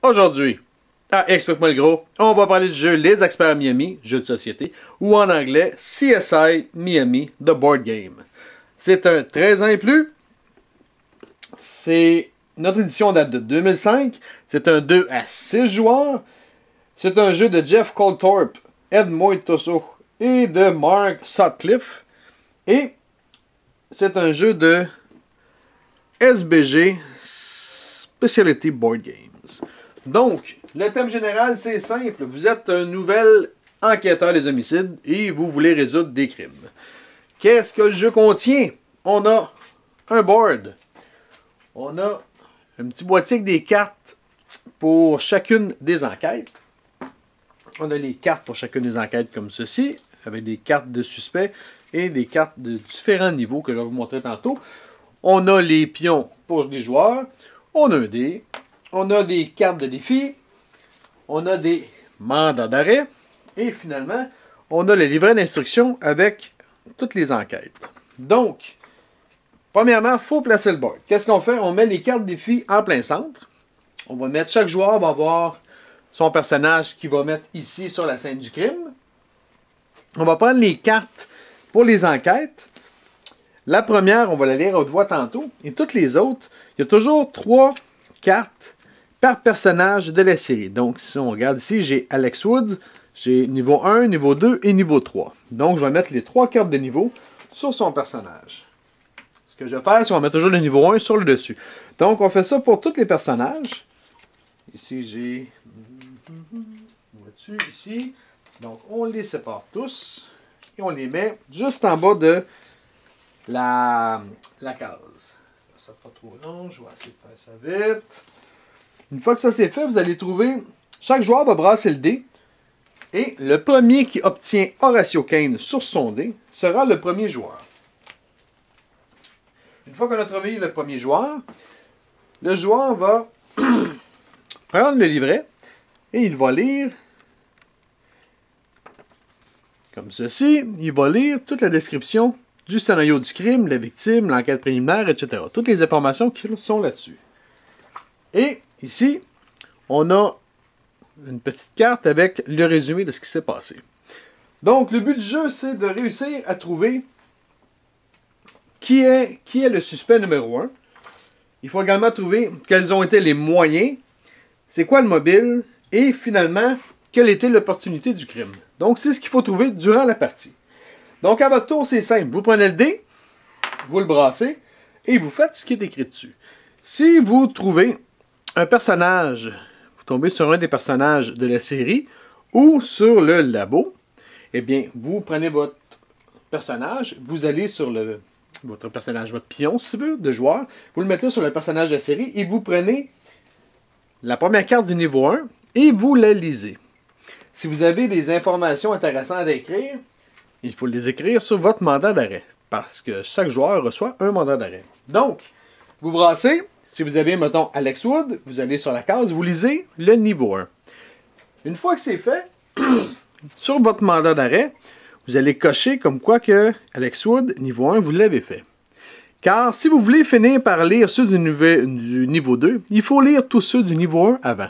Aujourd'hui, à Explique-moi le gros, on va parler du jeu Les Experts Miami, jeu de société, ou en anglais CSI Miami, The Board Game. C'est un 13 ans et plus. Notre édition date de 2005. C'est un 2 à 6 joueurs. C'est un jeu de Jeff Colthorpe, Ed Moitoso et de Mark Sutcliffe. Et c'est un jeu de SBG Specialty Board Games. Donc, le thème général, c'est simple. Vous êtes un nouvel enquêteur des homicides et vous voulez résoudre des crimes. Qu'est-ce que le jeu contient? On a un board. On a un petit boîtier avec des cartes pour chacune des enquêtes. On a les cartes pour chacune des enquêtes comme ceci, avec des cartes de suspects et des cartes de différents niveaux que je vais vous montrer tantôt. On a les pions pour les joueurs. On a un dé. On a des cartes de défi. On a des mandats d'arrêt. Et finalement, on a le livret d'instructions avec toutes les enquêtes. Donc, premièrement, il faut placer le board. Qu'est-ce qu'on fait? On met les cartes défi en plein centre. On va mettre, chaque joueur va avoir son personnage qui va mettre ici sur la scène du crime. On va prendre les cartes pour les enquêtes. La première, on va la lire à haute voix tantôt. Et toutes les autres, il y a toujours 3 cartes par personnage de la série. Donc, si on regarde ici, j'ai Alex Woods, j'ai niveau 1, niveau 2 et niveau 3. Donc, je vais mettre les 3 cartes de niveau sur son personnage. Ce que je vais faire, c'est qu'on va mettre toujours le niveau 1 sur le dessus. Donc, on fait ça pour tous les personnages. Ici, j'ai... Vois-tu, ici. Donc, on les sépare tous. Et on les met juste en bas de la case. Ça pas trop long, je vais essayer de faire ça vite. Une fois que ça c'est fait, vous allez trouver... Chaque joueur va brasser le dé. Et le premier qui obtient Horatio Kane sur son dé sera le premier joueur. Une fois qu'on a trouvé le premier joueur, le joueur va prendre le livret et il va lire comme ceci. Il va lire toute la description du scénario du crime, la victime, l'enquête préliminaire, etc. Toutes les informations qui sont là-dessus. Et ici, on a une petite carte avec le résumé de ce qui s'est passé. Donc, le but du jeu, c'est de réussir à trouver qui est le suspect numéro 1. Il faut également trouver quels ont été les moyens, c'est quoi le mobile, et finalement, quelle était l'opportunité du crime. Donc, c'est ce qu'il faut trouver durant la partie. Donc, à votre tour, c'est simple. Vous prenez le dé, vous le brassez, et vous faites ce qui est écrit dessus. Si vous trouvez un personnage, vous tombez sur un des personnages de la série, ou sur le labo, eh bien, vous prenez votre personnage, vous allez sur votre personnage, votre pion, si vous voulez, de joueur, vous le mettez sur le personnage de la série, et vous prenez la première carte du niveau 1, et vous la lisez. Si vous avez des informations intéressantes à écrire, il faut les écrire sur votre mandat d'arrêt. Parce que chaque joueur reçoit un mandat d'arrêt. Donc, vous brassez. Si vous avez, mettons, Alex Wood, vous allez sur la case, vous lisez le niveau 1. Une fois que c'est fait, sur votre mandat d'arrêt, vous allez cocher comme quoi que Alex Wood, niveau 1, vous l'avez fait. Car si vous voulez finir par lire ceux du niveau 2, il faut lire tous ceux du niveau 1 avant.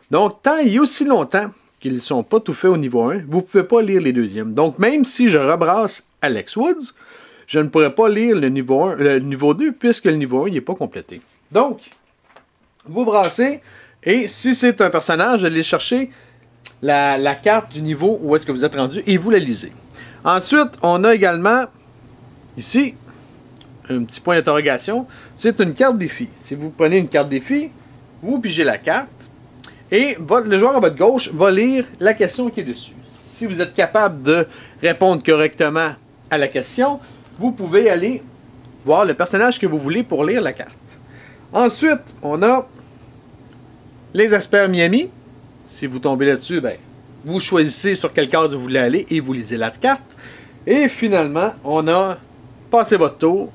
Donc, tant et aussi longtemps qu'ils ne sont pas tout faits au niveau 1, vous ne pouvez pas lire les deuxièmes. Donc, même si je rebrasse Alex Woods, je ne pourrais pas lire le niveau 2, puisque le niveau 1 n'est pas complété. Donc, vous brassez, et si c'est un personnage, vous allez chercher la carte du niveau où est-ce que vous êtes rendu, et vous la lisez. Ensuite, on a également, ici, un petit point d'interrogation. C'est une carte défi. Si vous prenez une carte défi, vous pigez la carte, et le joueur à votre gauche va lire la question qui est dessus. Si vous êtes capable de répondre correctement à la question, vous pouvez aller voir le personnage que vous voulez pour lire la carte. Ensuite, on a les experts Miami. Si vous tombez là-dessus, ben, vous choisissez sur quelle case vous voulez aller et vous lisez la carte. Et finalement, on a passé votre tour.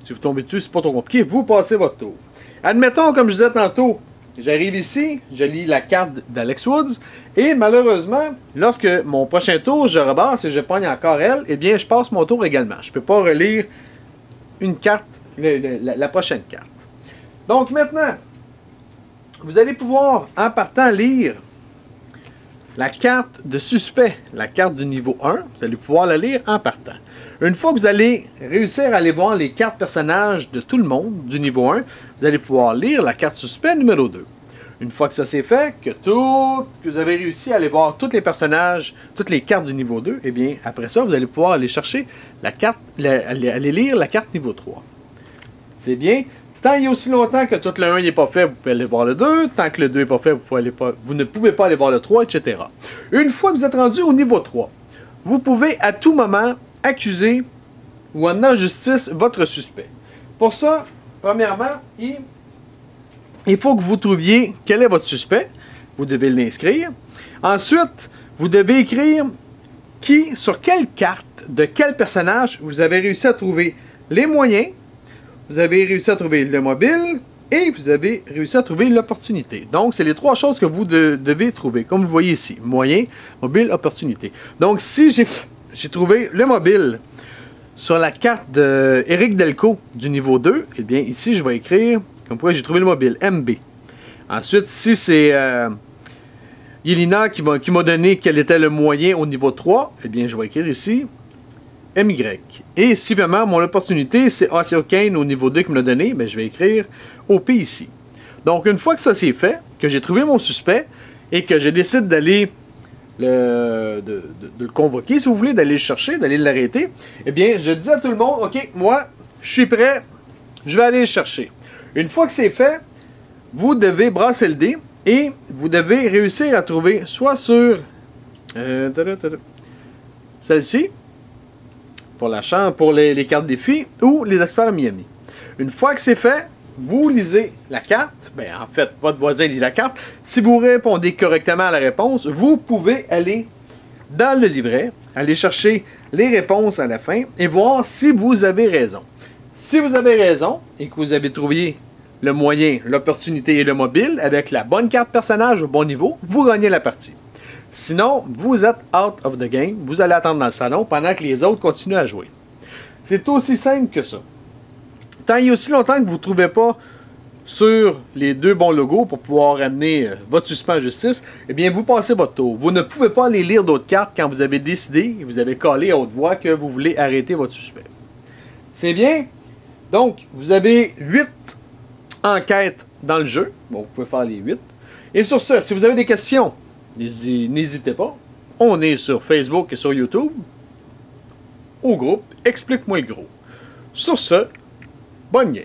Si vous tombez dessus, c'est pas trop compliqué, vous passez votre tour. Admettons, comme je disais tantôt, j'arrive ici, je lis la carte d'Alex Woods, et malheureusement, lorsque mon prochain tour, je rebasse et je pogne encore elle, eh bien, je passe mon tour également. Je ne peux pas relire une carte, la prochaine carte. Donc maintenant, vous allez pouvoir, en partant, lire la carte de suspect, la carte du niveau 1. Vous allez pouvoir la lire en partant. Une fois que vous allez réussir à aller voir les cartes personnages de tout le monde du niveau 1, vous allez pouvoir lire la carte suspect numéro 2. Une fois que ça c'est fait, que vous avez réussi à aller voir tous les personnages, toutes les cartes du niveau 2, et bien après ça, vous allez pouvoir aller chercher la carte, aller lire la carte niveau 3. C'est bien. Tant il y a aussi longtemps que tout le 1 n'est pas fait, vous pouvez aller voir le 2. Tant que le 2 n'est pas fait, vous ne pouvez pas aller voir le 3, etc. Une fois que vous êtes rendu au niveau 3, vous pouvez à tout moment accuser ou emmener en justice votre suspect. Pour ça, premièrement, il faut que vous trouviez quel est votre suspect. Vous devez l'inscrire. Ensuite, vous devez écrire sur quelle carte, de quel personnage vous avez réussi à trouver les moyens, vous avez réussi à trouver le mobile et vous avez réussi à trouver l'opportunité. Donc, c'est les trois choses que vous devez trouver. Comme vous voyez ici, moyen, mobile, opportunité. Donc, si j'ai trouvé le mobile sur la carte de Eric Delco du niveau 2, eh bien, ici, je vais écrire, comme quoi j'ai trouvé le mobile, MB. Ensuite, si c'est Yelina qui m'a donné quel était le moyen au niveau 3, eh bien, je vais écrire ici MY. Et si vraiment mon opportunité, c'est Ocean au niveau 2 qui me l'a donné, bien, je vais écrire OP ici. Donc, une fois que ça c'est fait, que j'ai trouvé mon suspect et que je décide d'aller de le convoquer, si vous voulez, d'aller le chercher, d'aller l'arrêter, eh bien, je dis à tout le monde, OK, moi, je suis prêt, je vais aller le chercher. Une fois que c'est fait, vous devez brasser le dé et vous devez réussir à trouver soit sur celle-ci, pour la chambre, pour les cartes défis, ou les experts à Miami. Une fois que c'est fait, vous lisez la carte. Ben, en fait, votre voisin lit la carte. Si vous répondez correctement à la réponse, vous pouvez aller dans le livret, aller chercher les réponses à la fin et voir si vous avez raison. Si vous avez raison et que vous avez trouvé le moyen, l'opportunité et le mobile avec la bonne carte personnage au bon niveau, vous gagnez la partie. Sinon, vous êtes out of the game, vous allez attendre dans le salon pendant que les autres continuent à jouer. C'est aussi simple que ça. Tant il y a aussi longtemps que vous ne trouvez pas sur les deux bons logos pour pouvoir amener votre suspect en justice, eh bien, vous passez votre tour. Vous ne pouvez pas aller lire d'autres cartes quand vous avez décidé et vous avez collé à haute voix que vous voulez arrêter votre suspect. C'est bien. Donc, vous avez 8 enquêtes dans le jeu. Bon, vous pouvez faire les 8. Et sur ce, si vous avez des questions, n'hésitez pas. On est sur Facebook et sur YouTube. Au groupe, explique-moi le gros. Sur ce, bonne game.